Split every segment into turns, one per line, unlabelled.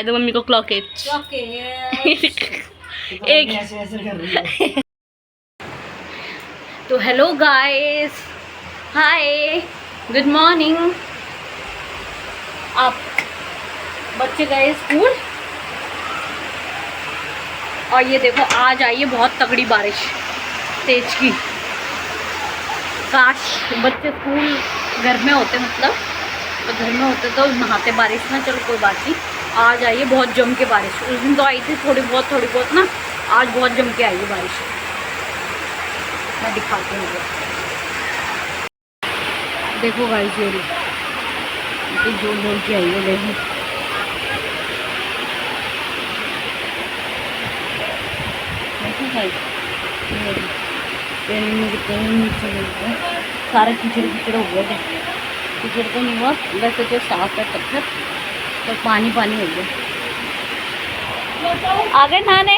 दो मम्मी को क्लॉकेट एक
ऐसे कर रही है।
तो हेलो गाइस, हाय, गुड मॉर्निंग। आप बच्चे गए स्कूल और ये देखो आज आई है बहुत तगड़ी बारिश, तेज की। काश बच्चे स्कूल घर में होते, मतलब तो घर में होते तो नहाते बारिश में, चलो कोई बात नहीं। आज आई है बहुत जम के बारिश। उस दिन तो आई थी थोड़ी बहुत ना, आज बहुत जम के आई है बारिश। मैं दिखाती हूँ, देखो गाइस ये जोर जोर के आई है, देखो सारा कीचड़ हो गया था। कीचड़ तो नहीं हुआ वैसे, जो साफ है पत्थर तो पानी हो गया। आ गए नहाने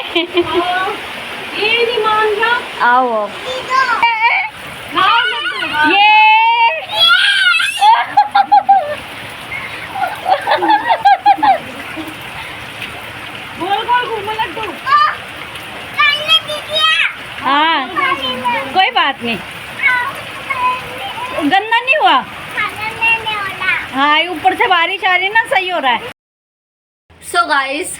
ये नहीं मान रहा, आओ ये गोल गोल घूमने लड्डू। हाँ कोई बात नहीं, गंदा नहीं हुआ। हाँ ऊपर से बारिश आ रही है ना, सही हो रहा है। सो गाइस,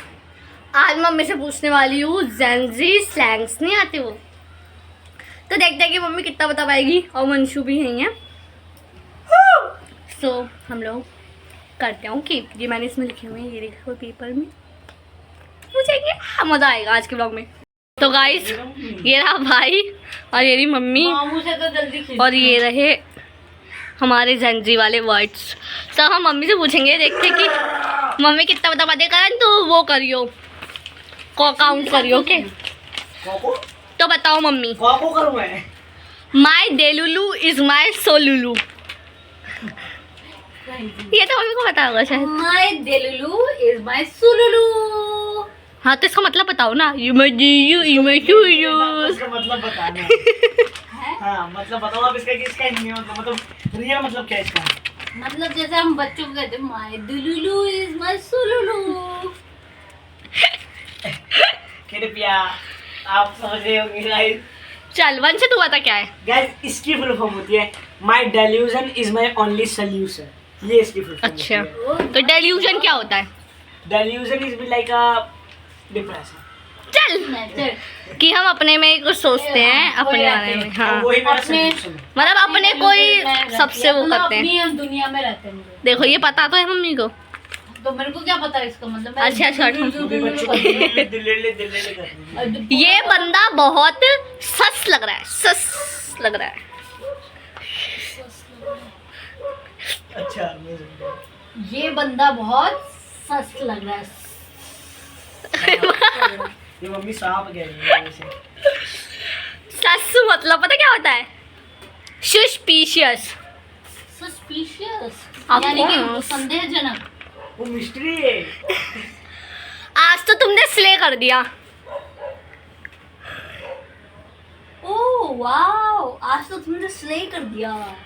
आज मम्मी से पूछने वाली हूँ जेंजी स्लैंग्स नहीं आते वो, तो देखते हैं कि मम्मी कितना बता पाएगी। और मंशू भी यही है। सो हम लोग करते हैं कि ये मैंने इसमें लिखे हुए हैं, ये देखो पेपर में, पूछेंगे, मज़ा आएगा आज के ब्लॉग में। तो गाइस ये रहा भाई और ये रही मम्मी, से तो जल्दी और ये रहे हमारे जेंजी वाले वर्ड्स। तो हम मम्मी से पूछेंगे, देखते कि मम्मी कितना बता पाते। करण तो वो करियो, काउंट करियो, ओके? तो बताओ मम्मी। My डेलुलू is my सोलुलू। ये तो मम्मी को पता होगा शायद। माई डेलुलू इज माई सोलुलू। हाँ तो इसका मतलब बताओ ना। यू मैं
मतलब बताना। हाँ मतलब बताओ आप इसका, किसका मतलब रियल मतलब क्या है इसका?
मतलब जैसे हम बच्चों को कहते हैं माय दुलुलु इज माय सुलुलु।
कृपया आप समझ रहे होंगे गाइस।
चल वंश तू बता क्या है?
गाइस इसकी फुल फॉर्म होती है my delusion is my only solution. ये इसकी फुल फॉर्म।
अच्छा तो डेल्यूजन क्या होता है?
Delusion is be like a depression.
चल कि हम अपने में ही कुछ सोचते हैं अपने बारे में। हाँ
अपने
मतलब अपने कोई सबसे वो करते हैं,
हम दुनिया में रहते हैं।
देखो ये पता तो है मम्मी को,
तो मेरे को क्या पता है इसका मतलब।
अच्छा ये बंदा बहुत सस लग रहा है, सस लग रहा है।
अच्छा
ये बंदा बहुत सस लग रहा है।
ये मम्मी सांप कह रही है वैसे।
सस मतलब पता क्या होता है? सस्पिशियस।
सस्पिशियस
आपको
यानी कि संदेहजनक।
वो मिस्ट्री है।
आज तो तुमने स्ले कर दिया।
ओह वाओ, आज तो तुमने स्ले कर दिया।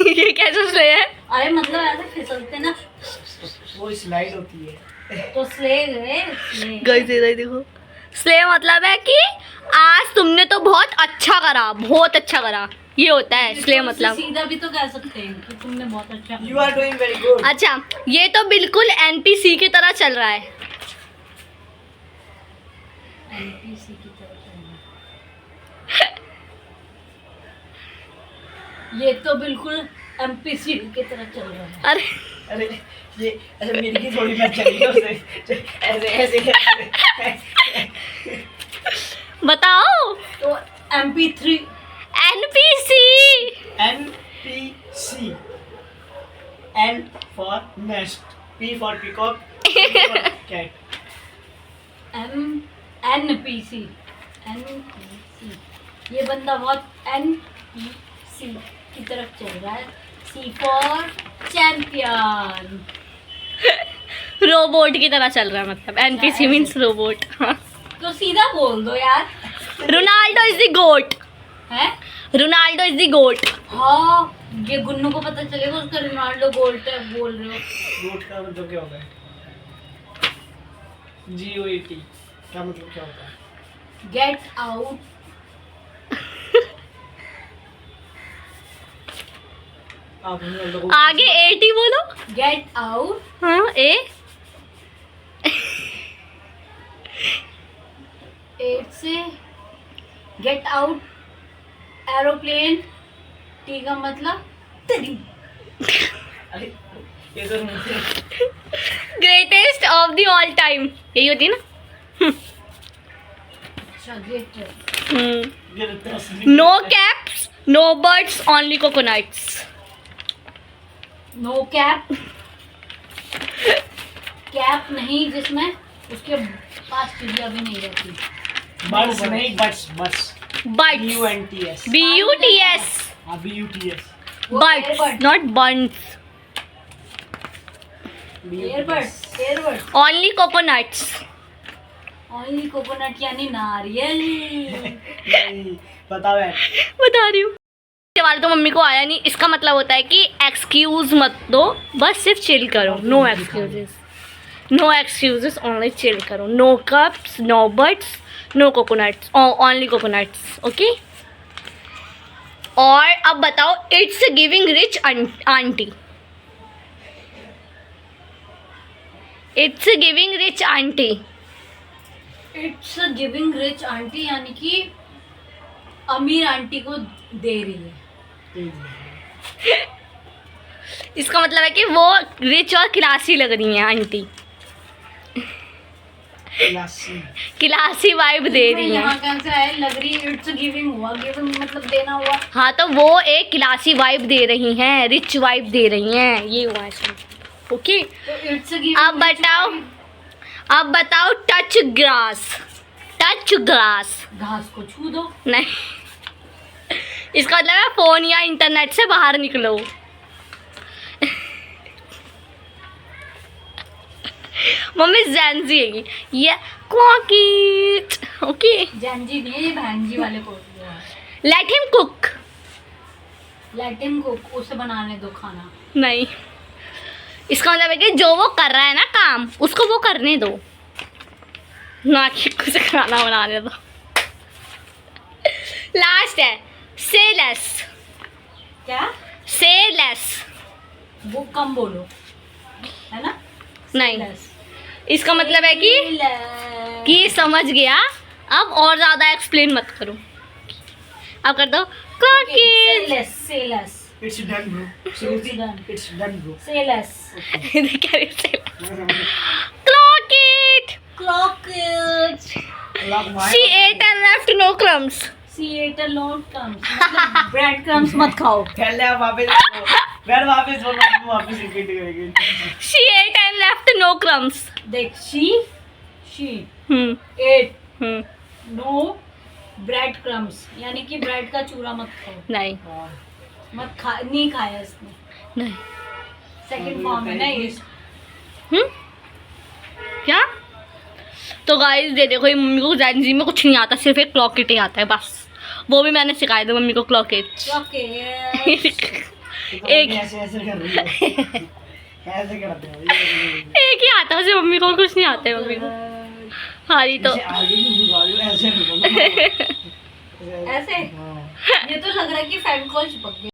ये कैसे स्ले है?
अरे मतलब ऐसे फिसलते ना,
वो स्लाइड होती है
तो स्ले गए।
गाइस ये देखो, स्ले मतलब है कि आज तुमने तो बहुत अच्छा करा, बहुत अच्छा करा, ये होता है स्ले मतलब।
सीधा भी तो कह सकते हैं कि तुमने बहुत अच्छा
you are doing very good.
अच्छा ये तो बिल्कुल एनपीसी की तरह चल रहा है।
एनपीसी की तरह चल रहा है। ये तो बिल्कुल एमपीसी की तरह चल रहा है।
अरे
अरे ये ऐसे मेरी की थोड़ी बात चली उससे ऐसे
बताओ।
तो MP3
NPC.
NPC N for nest, P for peacock, C for cat.
NPC ये बंदा बहुत NPC की तरफ चल रहा है। C for champion.
रोबोट की तरह चल रहा है, मतलब एनपीसी मीन्स रोबोट।
तो सीधा बोल दो यार।
रोनाल्डो इज द गोट
है,
रोनाल्डो इज द गोट।
हाँ ये गुन्नू को पता चलेगा उसका रोनाल्डो गोल्ड है बोल रहे हो।
गोट का मतलब क्या होता है? GOAT क्या मतलब क्या होता है?
गेट आउट
आप हम लोगों को
आगे 80 बोलो।
गेट आउट
हाँ ए
8 से गेट आउट एरोप्लेन टी का मतलब तरी
अरे ये तो मुझे
greatest of the all time यही होती है ना।
अच्छा गेट
ये तो असली
no caps no birds only coconuts.
No cap cap नहीं जिसमें उसके पास चिड़िया भी नहीं रहती।
बर्ड्स नहीं बट्स
बर्ड्स
BUNTS
BUTS
हाँ BUTS
birds not birds
earbud
only coconuts.
Only coconut यानी नारियल।
नहीं बताओ यार
बता रही हूँ। सवाल तो मम्मी को आया नहीं, इसका मतलब होता है कि एक्सक्यूज मत दो, बस सिर्फ चिल करो। नो एक्सक्यूजेस ओनली चिल करो। No cups no birds no coconuts only coconuts. Okay और अब बताओ it's giving rich aunty. It's giving rich aunty.
It's giving rich aunty यानी कि अमीर आंटी को दे रही है।
इसका मतलब है कि वो रिच और क्लासी लग रही हैं आंटी, क्लासी वाइब दे रही हैं।
यहाँ कैसे है लग रही है इट्स गिविंग हुआ गिविंग मतलब देना हुआ।
हाँ तो वो एक क्लासी वाइब दे रही हैं, रिच वाइब दे रही हैं, ये हुआ इसमें। ओके
तो इट्स गिविंग
अब बताओ टच ग्रास। टच ग्रास
घास को छू दो।
नहीं, इसका मतलब है फोन या इंटरनेट से बाहर निकलो। मम्मी जैनजी है ये क्वाकिट। ओके
जैनजी नहीं है ये बहनजी वाले को।
Let him cook.
लैटिन को उसे बनाने दो खाना।
नहीं, इसका मतलब है कि जो वो कर रहा है ना काम उसको वो करने दो, ना कि कुछ खाना बनाने दो। लास्ट है से लेस।
क्या
से लेस
वो कम बोलो है ना।
नहीं,
Less.
इसका मतलब है कि समझ गया। अब और ज्यादा एक्सप्लेन मत करो। अब कर दो
say less, say less.
It's done bro
It's done.
It's done bro
Say less.
Clock it.
Clock it.
She ate and left no crumbs.
She ate a lot crumbs. मतलब bread crumbs मत खाओ।
पहले आप वापस बोलो वापस repeat करेंगे।
She ate and left no crumbs.
देख she ate no bread crumbs यानी कि ब्रेड का चूरा मत खाओ।
नहीं
नहीं खाया इसने।
नहीं
सेकंड फॉर्म है ना ये।
क्या? तो गाइस ये देखो, ये मम्मी को जैनजी में कुछ नहीं आता, सिर्फ एक क्लॉक किट ही आता है बस। वो भी मैंने सिखाया था मम्मी को क्लॉक किट। एक
ऐसे कर रही है ऐसे करते हैं
एक ही आता है उसे, मम्मी को कुछ नहीं आता है मम्मी को। हारी तो
आगे भी बुला रही हूं, ऐसे नहीं
ऐसे ये तो लग रहा है कि फेविकॉल चिपक गया।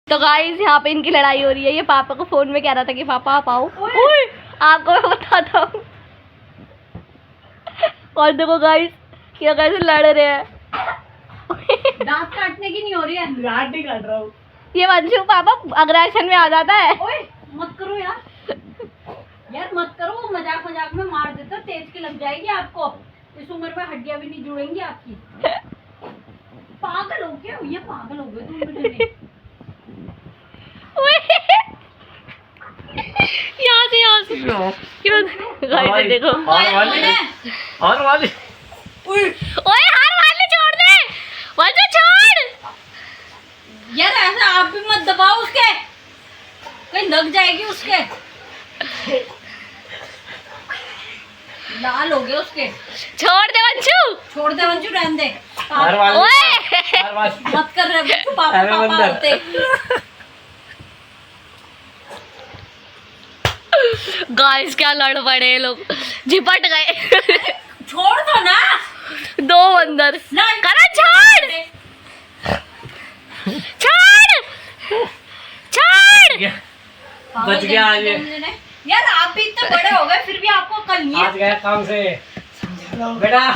तो गाइस यहाँ पे इनकी लड़ाई हो रही है। ये पापा को फोन में कह रहा था कि पापा आप आओ। ओए, आपको मैं बताता हूँ। और देखो गाइस क्या कैसे लड़ रहे हैं।
दांत काटने की नहीं हो रही है।
दांत नहीं काट रहा हूँ।
ये वंशु पापा अग्रेशन में आ जाता है।
ओए मत करो यार, यार मत करो। वो मजाक मजाक में मार देता, तेज की लग जाएगी आपको। इस उम्र में हड्डियां भी नहीं जुड़ेंगी आपकी। पागल हो क्या? ये पागल हो गए तुम मुझे।
यहाँ से गाइस देखो।
और वाली
ओए हार वाले छोड़ दे, वंशु छोड़।
यार ऐसा आप भी मत दबाओ उसके, कहीं लग जाएगी उसके। लाल हो गए उसके।
छोड़ दे वंशु,
छोड़ दे वंशु, रहने दे।
ओए
मत कर रहे पापा पापा होते।
गाइस क्या लड़ पड़े ये लोग, झिपट गए।
छोड़ दो ना।
दो अंदर
नहीं।
करा, छोड़ छोड़ छोड़।
बच गया आज ये।
यार आप भी इतने बड़े हो गए फिर भी आपको कल नहीं
आज गया काम से। बेटा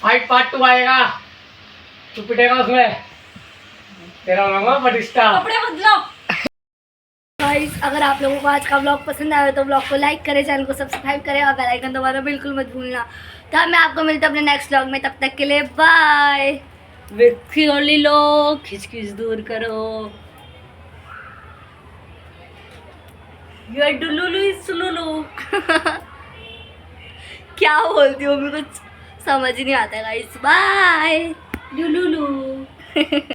फाइट पार्ट 2 आएगा, तू पिटेगा उसमें, तेरा होगा बटिस्टा।
कपड़े बदलो।
गाइस अगर आप लोगों को आज का व्लॉग पसंद आया तो व्लॉग को लाइक करें, चैनल को सब्सक्राइब करें और बेल आइकन दबाना बिल्कुल मत भूलना। तो मैं आपको मिलता हूं अपने नेक्स्ट व्लॉग में, तब तक के लिए बाय।
विक्सी ओली लो, खिच खिच दूर करो। यू आर डुलुलु सुलुलु।
क्या बोलती हूँ, मुझे कुछ समझ ही नहीं आता गाइस। बाय
डुलुलु।